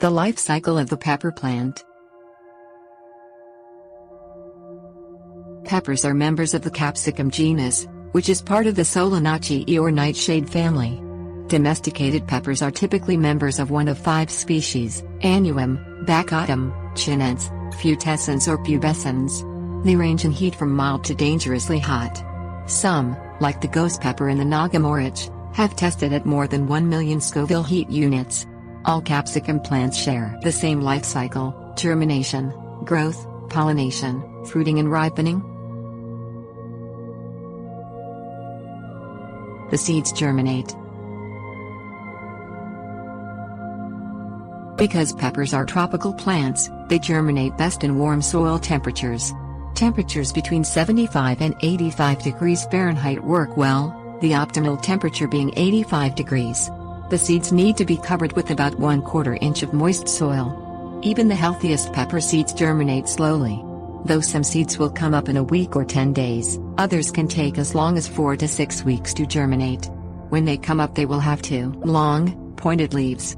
The life cycle of the pepper plant. Peppers are members of the Capsicum genus, which is part of the Solanaceae or nightshade family. Domesticated peppers are typically members of one of 5 species: annuum, baccatum, chinense, futescens or pubescens. They range in heat from mild to dangerously hot. Some, like the ghost pepper and the Naga Morich, have tested at more than 1 million Scoville heat units. All capsicum plants share the same life cycle: germination, growth, pollination, fruiting and ripening. The seeds germinate. Because peppers are tropical plants, they germinate best in warm soil temperatures. Temperatures between 75 and 85 degrees Fahrenheit work well, the optimal temperature being 85 degrees. The seeds need to be covered with about 1/4 inch of moist soil. Even the healthiest pepper seeds germinate slowly. Though some seeds will come up in a week or 10 days, others can take as long as 4 to 6 weeks to germinate. When they come up, they will have 2 long, pointed leaves.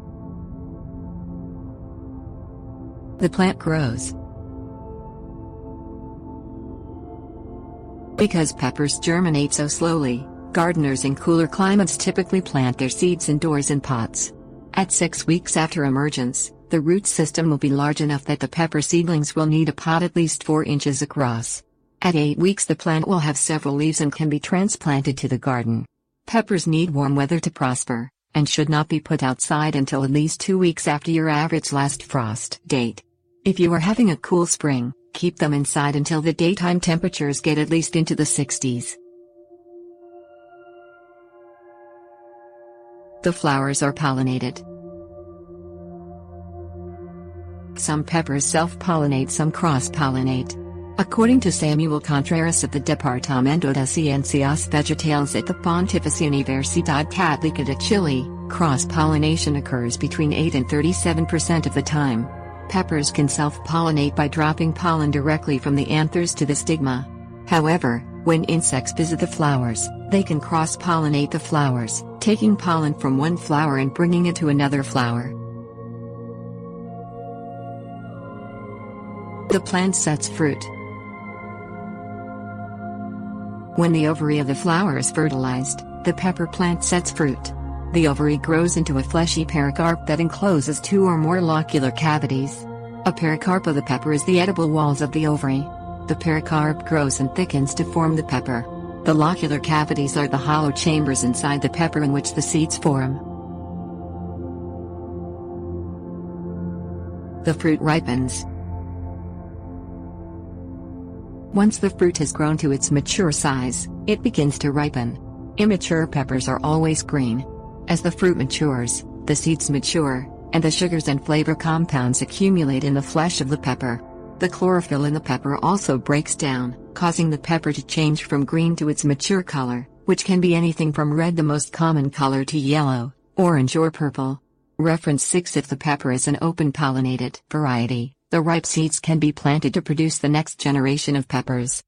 The plant grows. Because peppers germinate so slowly, gardeners in cooler climates typically plant their seeds indoors in pots. At 6 weeks after emergence, the root system will be large enough that the pepper seedlings will need a pot at least 4 inches across. At 8 weeks, the plant will have several leaves and can be transplanted to the garden. Peppers need warm weather to prosper, and should not be put outside until at least 2 weeks after your average last frost date. If you are having a cool spring, keep them inside until the daytime temperatures get at least into the 60s. The flowers are pollinated. Some peppers self-pollinate, some cross-pollinate. According to Samuel Contreras of the Departamento de Ciencias Vegetales at the Pontificia Universidad Católica de Chile, cross-pollination occurs between 8 and 37% of the time. Peppers can self-pollinate by dropping pollen directly from the anthers to the stigma. However, when insects visit the flowers, they can cross-pollinate the flowers, taking pollen from one flower and bringing it to another flower. The plant sets fruit. When the ovary of the flower is fertilized, the pepper plant sets fruit. The ovary grows into a fleshy pericarp that encloses 2 or more locular cavities. A pericarp of the pepper is the edible walls of the ovary. The pericarp grows and thickens to form the pepper. The locular cavities are the hollow chambers inside the pepper in which the seeds form. The fruit ripens. Once the fruit has grown to its mature size, it begins to ripen. Immature peppers are always green. As the fruit matures, the seeds mature, and the sugars and flavor compounds accumulate in the flesh of the pepper. The chlorophyll in the pepper also breaks down, causing the pepper to change from green to its mature color, which can be anything from red, the most common color, to yellow, orange or purple. Reference 6. If the pepper is an open pollinated variety, the ripe seeds can be planted to produce the next generation of peppers.